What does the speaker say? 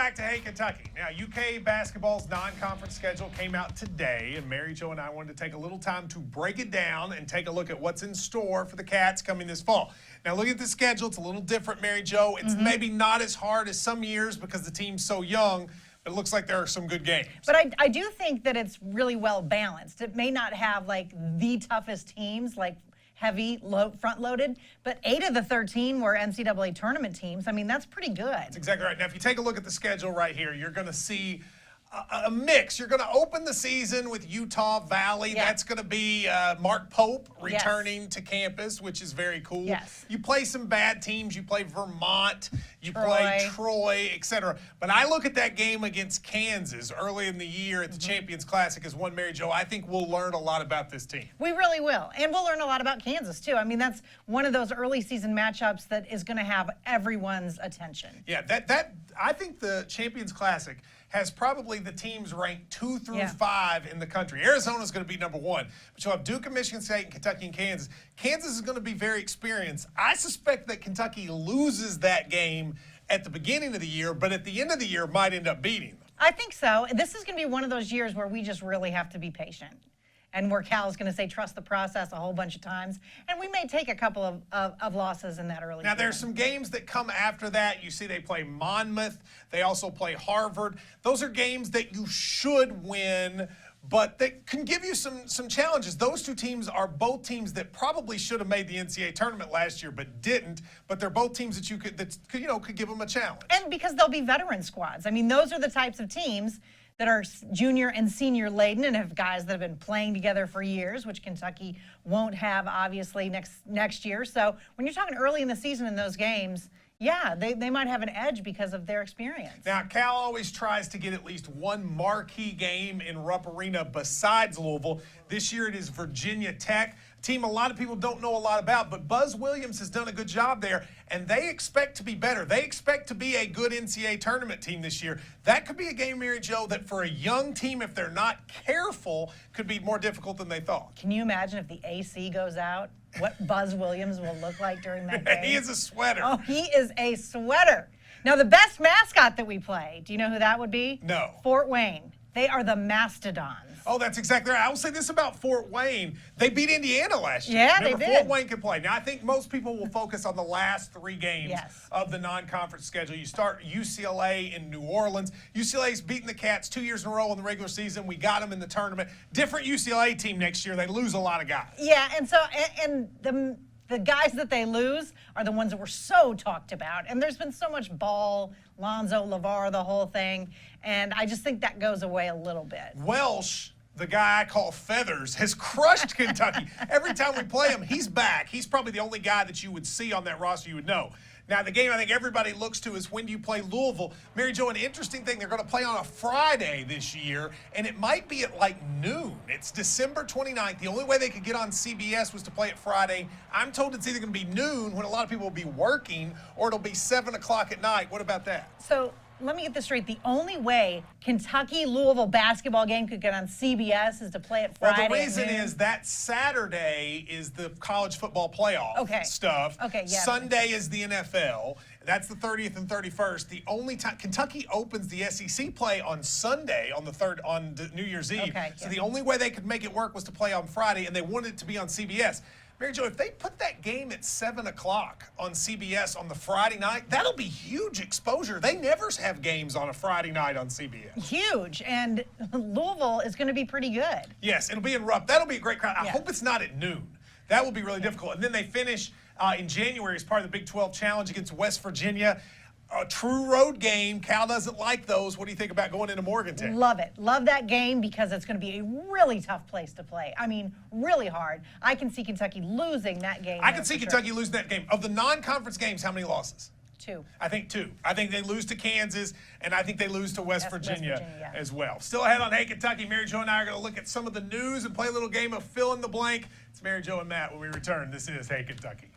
back to Hey Kentucky. Now, UK basketball's non-conference schedule came out today, and Mary Jo and I wanted to take a little time to break it down and take a look at what's in store for the Cats coming this fall. Now, look at the schedule. It's a little different, Mary Jo. It's maybe not as hard as some years because the team's so young, but it looks like there are some good games. But I do think that it's really well balanced. It may not have like the toughest teams, like heavy, front-loaded, but 8 of the 13 were NCAA tournament teams. I mean, that's pretty good. That's exactly right. Now, if you take a look at the schedule right here, you're going to see a mix. You're going to open the season with Utah Valley. Yeah. That's going to be Mark Pope returning to campus, which is very cool. Yes. You play some bad teams. You play Vermont. You play Troy, etc. But I look at that game against Kansas early in the year at the Champions Classic as one, Mary Jo. I think we'll learn a lot about this team. We really will. And we'll learn a lot about Kansas, too. I mean, that's one of those early season matchups that is going to have everyone's attention. Yeah, I think the Champions Classic has probably the teams ranked 2 through 5 in the country. Arizona's going to be number 1, but you'll have Duke and Michigan State and Kentucky and Kansas. Kansas is going to be very experienced. I suspect that Kentucky loses that game at the beginning of the year, but at the end of the year might end up beating them. I think so. This is going to be one of those years where we just really have to be patient. And where Cal's going to say, trust the process a whole bunch of times. And we may take a couple of losses in that early Now, there's some games that come after that. You see they play Monmouth. They also play Harvard. Those are games that you should win, but that can give you some challenges. Those two teams are both teams that probably should have made the NCAA tournament last year but didn't. But they're both teams that could give them a challenge. And because they'll be veteran squads. I mean, those are the types of teams that are junior and senior laden and have guys that have been playing together for years, which Kentucky won't have, obviously, next year. So when you're talking early in the season in those games, yeah, they might have an edge because of their experience. Now, Cal always tries to get at least one marquee game in Rupp Arena besides Louisville. This year it is Virginia Tech, a team a lot of people don't know a lot about, but Buzz Williams has done a good job there, and they expect to be better. They expect to be a good NCAA tournament team this year. That could be a game, Mary Jo, that for a young team, if they're not careful, could be more difficult than they thought. Can you imagine if the AC goes out? What Buzz Williams will look like during that game? He is a sweater. Oh, he is a sweater. Now, the best mascot that we play, do you know who that would be? No. Fort Wayne. They are the Mastodons. Oh, that's exactly right. I will say this about Fort Wayne. They beat Indiana last year. Yeah, Remember, they did. Fort Wayne can play. Now, I think most people will focus on the last 3 games of the non-conference schedule. You start UCLA in New Orleans. UCLA's beaten the Cats 2 years in a row in the regular season. We got them in the tournament. Different UCLA team next year. They lose a lot of guys. Yeah, and so the guys that they lose are the ones that were so talked about. And there's been so much Ball, Lonzo, LeVar, the whole thing. And I just think that goes away a little bit. Welsh, the guy I call Feathers, has crushed Kentucky. Every time we play him, he's back. He's probably the only guy that you would see on that roster you would know. Now, the game I think everybody looks to is when do you play Louisville. Mary Jo, an interesting thing, they're going to play on a Friday this year, and it might be at like noon. It's December 29th. The only way they could get on CBS was to play it Friday. I'm told it's either going to be noon when a lot of people will be working, or it'll be 7 o'clock at night. What about that? So let me get this straight. The only way Kentucky-Louisville basketball game could get on CBS is to play it Friday. Well, the reason is that Saturday is the college football playoff stuff. Okay, yeah. Sunday is the NFL. That's the 30th and 31st. The only time Kentucky opens the SEC play on Sunday on the 3rd on New Year's Eve. Okay, so the only way they could make it work was to play on Friday, and they wanted it to be on CBS. Mary Jo, if they put that game at 7 o'clock on CBS on the Friday night, that'll be huge exposure. They never have games on a Friday night on CBS. Huge, and Louisville is going to be pretty good. Yes, it'll be in Rupp. That'll be a great crowd. I hope it's not at noon. That will be really difficult. And then they finish in January as part of the Big 12 Challenge against West Virginia. A true road game. Cal doesn't like those. What do you think about going into Morgantown? Love it. Love that game because it's going to be a really tough place to play. I mean, really hard. I can see Kentucky losing that game. I can see Kentucky losing that game. Of the non-conference games, how many losses? 2. I think 2. I think they lose to Kansas, and I think they lose to West Virginia as well. Still ahead on Hey Kentucky. Mary Jo and I are going to look at some of the news and play a little game of fill in the blank. It's Mary Jo and Matt when we return. This is Hey Kentucky.